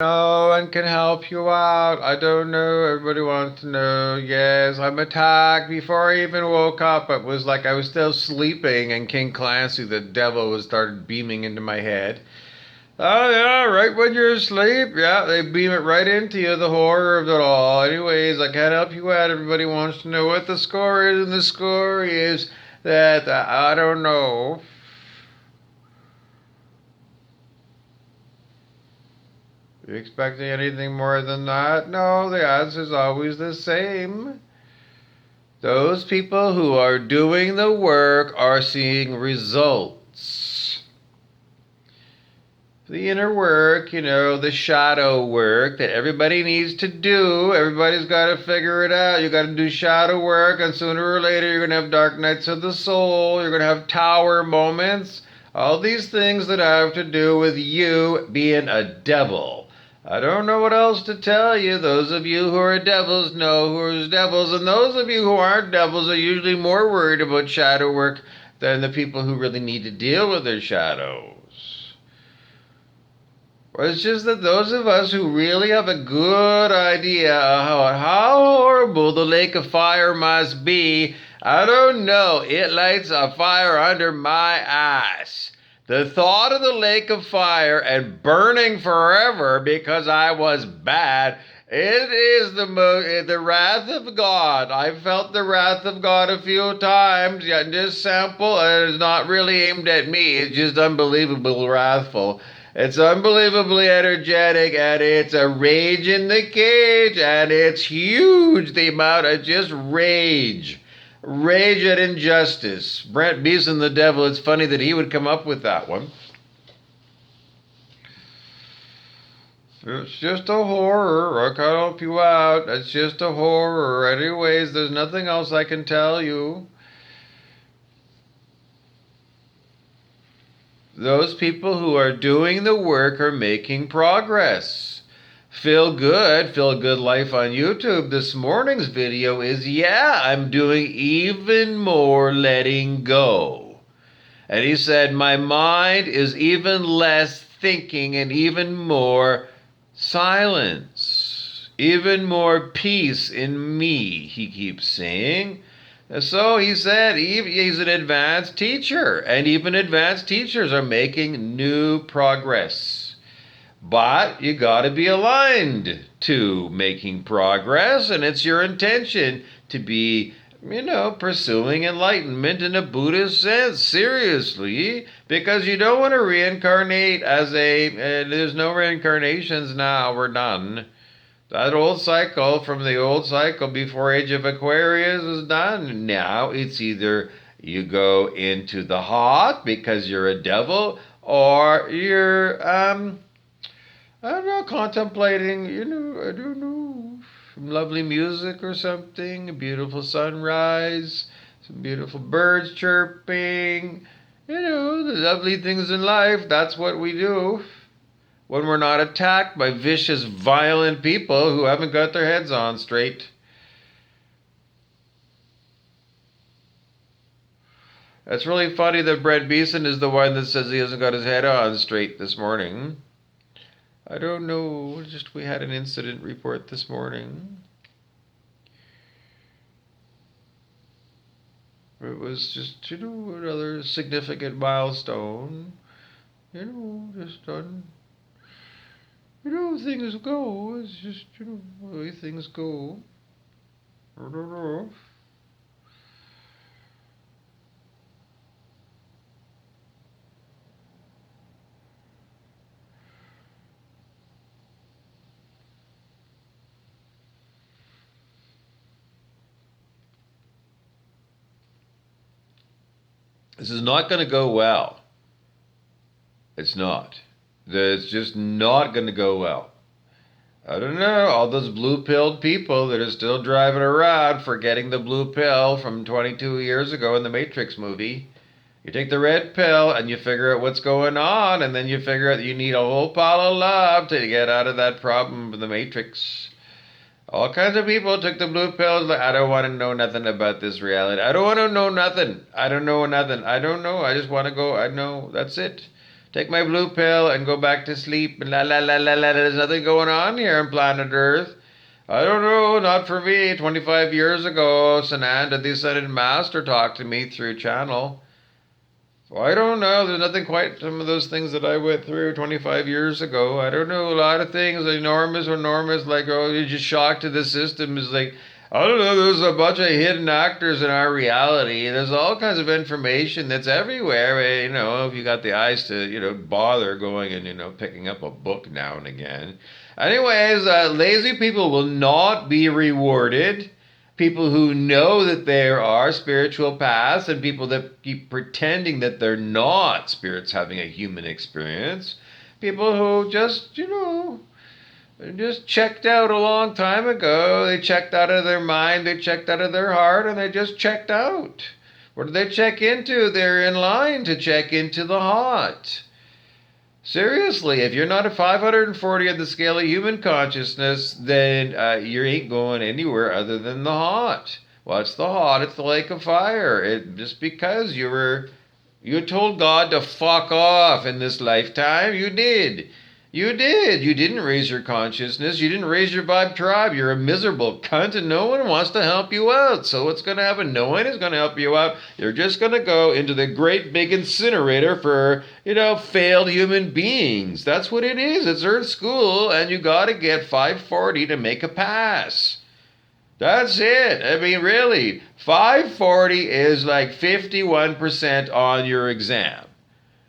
No one can help you out. I don't know. Everybody wants to know. Yes, I'm attacked. Before I even woke up, it was like I was still sleeping, and King Clancy, the devil, was started beaming into my head. Oh yeah, right when you're asleep. Yeah, they beam it right into you. The horror of it all. Anyways, I can't help you out. Everybody wants to know what the score is, and the score is that I don't know. You expecting anything more than that? No, the answer is always the same. Those people who are doing the work are seeing results. The inner work, the shadow work that everybody needs to do. Everybody's got to figure it out. You got to do shadow work, and sooner or later, you're going to have dark nights of the soul. You're going to have tower moments. All these things that have to do with you being a devil. I don't know what else to tell you. Those of you who are devils know who are devils, and those of you who aren't devils are usually more worried about shadow work than the people who really need to deal with their shadows. Well, it's just that those of us who really have a good idea of how horrible the lake of fire must be, I don't know, it lights a fire under my ass. The thought of the lake of fire and burning forever because I was bad, it is the wrath of God. I've felt the wrath of God a few times. Yeah, just sample, and it's not really aimed at me. It's just unbelievable wrathful. It's unbelievably energetic, and it's a rage in the cage, and it's huge, the amount of just rage. Rage at injustice. Brent Beeson, the devil, it's funny that he would come up with that one. It's just a horror. I can't help you out. It's just a horror. Anyways, there's nothing else I can tell you. Those people who are doing the work are making progress. Feel good life on YouTube. This morning's video is, yeah, I'm doing even more letting go. And he said, my mind is even less thinking and even more silence, even more peace in me, he keeps saying. So he said he's an advanced teacher, and even advanced teachers are making new progress. But you got to be aligned to making progress, and it's your intention to be, pursuing enlightenment in a Buddhist sense, seriously, because you don't want to reincarnate there's no reincarnations now, we're done. That old cycle from the old cycle before Age of Aquarius is done. Now it's either you go into the hot because you're a devil, or you're, I don't know, contemplating, I don't know, some lovely music or something, a beautiful sunrise, some beautiful birds chirping, the lovely things in life. That's what we do when we're not attacked by vicious, violent people who haven't got their heads on straight. It's really funny that Brett Beeson is the one that says he hasn't got his head on straight this morning. I don't know, just we had an incident report this morning. It was just, another significant milestone. Just on things go. It's just, the way things go. I don't know. This is not going to go well. It's not. It's just not going to go well. I don't know, all those blue-pilled people that are still driving around forgetting the blue pill from 22 years ago in the Matrix movie. You take the red pill and you figure out what's going on, and then you figure out that you need a whole pile of love to get out of that problem of the Matrix. All kinds of people took the blue pills like, I don't want to know nothing about this reality. I don't want to know nothing. I don't know nothing. I don't know. I just want to go. I know. That's it. take my blue pill and go back to sleep and la la la la la. There's nothing going on here on planet Earth. I don't know, not for me. 25 years ago, Sananda, the Ascended Master, talked to me through channel. So I don't know. There's nothing quite some of those things that I went through 25 years ago. I don't know. A lot of things, enormous, like, oh, you're just shocked to the system. Is like, I don't know. There's a bunch of hidden actors in our reality. There's all kinds of information that's everywhere. If you got the eyes to, bother going and, picking up a book now and again. Anyways, lazy people will not be rewarded. People who know that there are spiritual paths and people that keep pretending that they're not spirits having a human experience. People who just checked out a long time ago. They checked out of their mind, they checked out of their heart, and they just checked out. What did they check into? They're in line to check into the heart. Seriously, if you're not at 540 on the scale of human consciousness, then you ain't going anywhere other than the heart. What's the heart? It's the lake of fire. Just because you told God to fuck off in this lifetime, you did. You did. You didn't raise your consciousness. You didn't raise your vibe tribe. You're a miserable cunt and no one wants to help you out. So what's going to happen? No one is going to help you out. You're just going to go into the great big incinerator for, failed human beings. That's what it is. It's Earth School and you got to get 540 to make a pass. That's it. I mean, really, 540 is like 51% on your exam.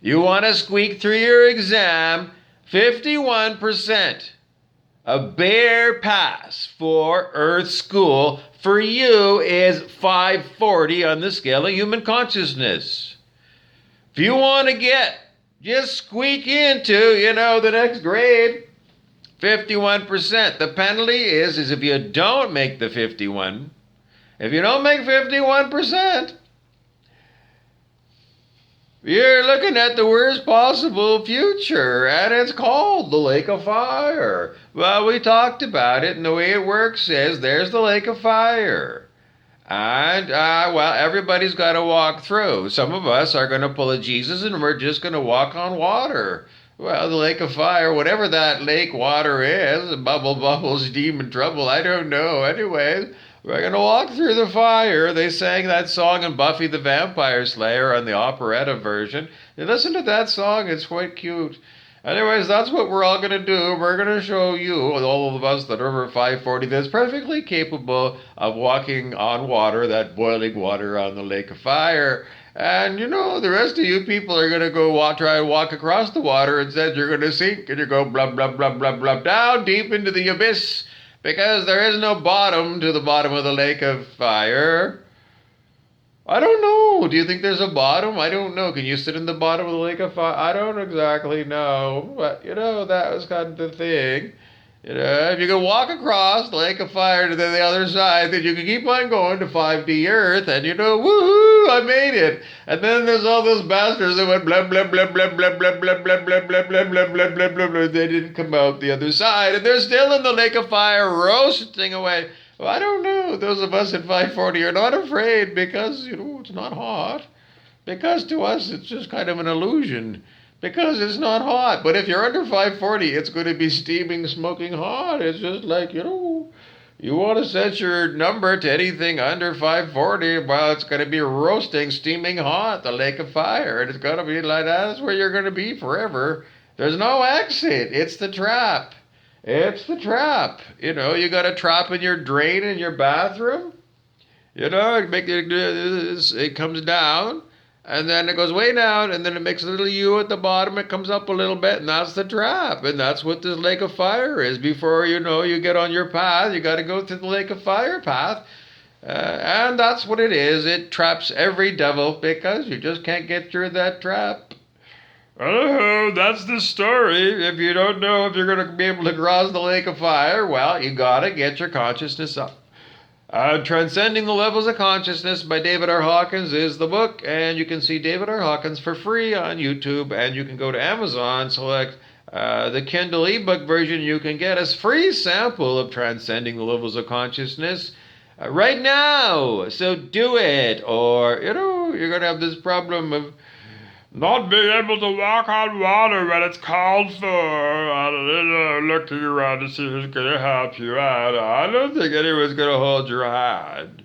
You want to squeak through your exam, 51%. A bare pass for Earth School for you is 540 on the scale of human consciousness. If you want to just squeak into, the next grade, 51%. The penalty is if you don't make the 51, if you don't make 51%, you're looking at the worst possible future, and it's called the Lake of Fire. Well, we talked about it, and the way it works is there's the Lake of Fire. And, everybody's got to walk through. Some of us are going to pull a Jesus, and we're just going to walk on water. Well, the Lake of Fire, whatever that lake water is, bubble, steam, and trouble, I don't know. Anyways, we're going to walk through the fire. They sang that song in Buffy the Vampire Slayer on the operetta version. You listen to that song, it's quite cute. Anyways, that's what we're all going to do. We're going to show you, all of us that are over 540, that's perfectly capable of walking on water, that boiling water on the Lake of Fire. And, the rest of you people are going to try and walk across the water. Instead, you're going to sink and you go blub, blub, blub, blub, blub, down deep into the abyss. Because there is no bottom to the bottom of the Lake of Fire. I don't know. Do you think there's a bottom? I don't know. Can you sit in the bottom of the Lake of Fire? I don't exactly know. But, that was kind of the thing. If you can walk across the Lake of Fire to the other side, then you can keep on going to 5D Earth, and woohoo, I made it. And then there's all those bastards that went blah, blah, blah, blah, blah, blah, blah, blah, blah, blah, blah, blah, blah, blah, blah, blah. They didn't come out the other side, and they're still in the Lake of Fire roasting away. Well, I don't know. Those of us at 540 are not afraid because, it's not hot. Because to us, it's just kind of an illusion. Because it's not hot. But if you're under 540, it's going to be steaming, smoking hot. It's just like, you want to set your number to anything under 540, well, it's going to be roasting, steaming hot, the Lake of Fire. And it's going to be like that. That's where you're going to be forever. There's no exit. It's the trap. It's the trap. You got a trap in your drain in your bathroom. It comes down. And then it goes way down, and then it makes a little U at the bottom. It comes up a little bit, and that's the trap. And that's what this Lake of Fire is. Before you get on your path, you got to go through the Lake of Fire path. And that's what it is. It traps every devil because you just can't get through that trap. Oh, that's the story. If you don't know if you're going to be able to cross the Lake of Fire, well, you got to get your consciousness up. Transcending the Levels of Consciousness by David R. Hawkins is the book, and you can see David R. Hawkins for free on YouTube, and you can go to Amazon, select the Kindle ebook version. You can get a free sample of Transcending the Levels of Consciousness right now. So do it, or you're going to have this problem of not being able to walk on water when it's called for, and looking around to see who's going to help you out. I don't think anyone's going to hold your hand.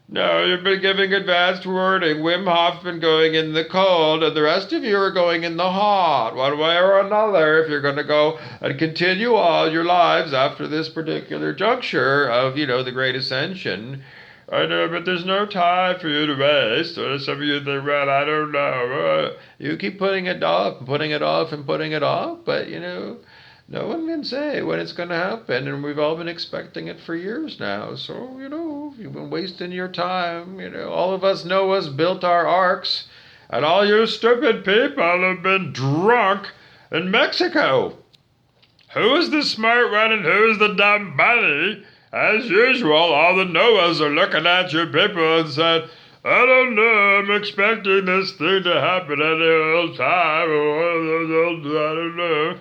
No, you've been giving advanced warning. Wim Hof's been going in the cold, and the rest of you are going in the hot, one way or another, if you're going to go and continue all your lives after this particular juncture of, the Great Ascension. I know, but there's no time for you to waste. Or some of you think, well, I don't know. You keep putting it off, and putting it off, and putting it off, but, no one can say when it's going to happen, and we've all been expecting it for years now. So, you've been wasting your time. All of us Noahs built our arks, and all you stupid people have been drunk in Mexico. Who's the smart one and who's the dumb bunny? As usual, all the Noahs are looking at you people and saying, I don't know, I'm expecting this thing to happen any old time. I don't know.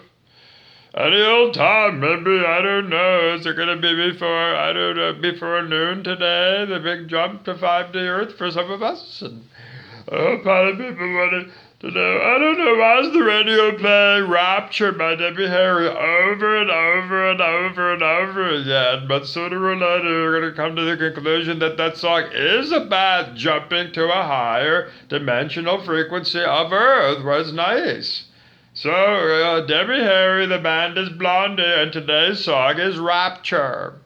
Any old time, maybe, I don't know. Is it going to be before noon today? The big jump to 5 to Earth for some of us? And probably people wanting to know. I don't know, why is the radio playing Rapture by Debbie Harry over and over and over and over again? But sooner or later, you're going to come to the conclusion that that song is about jumping to a higher dimensional frequency of Earth, where it's nice. So, Debbie Harry, the band is Blondie, and today's song is Rapture.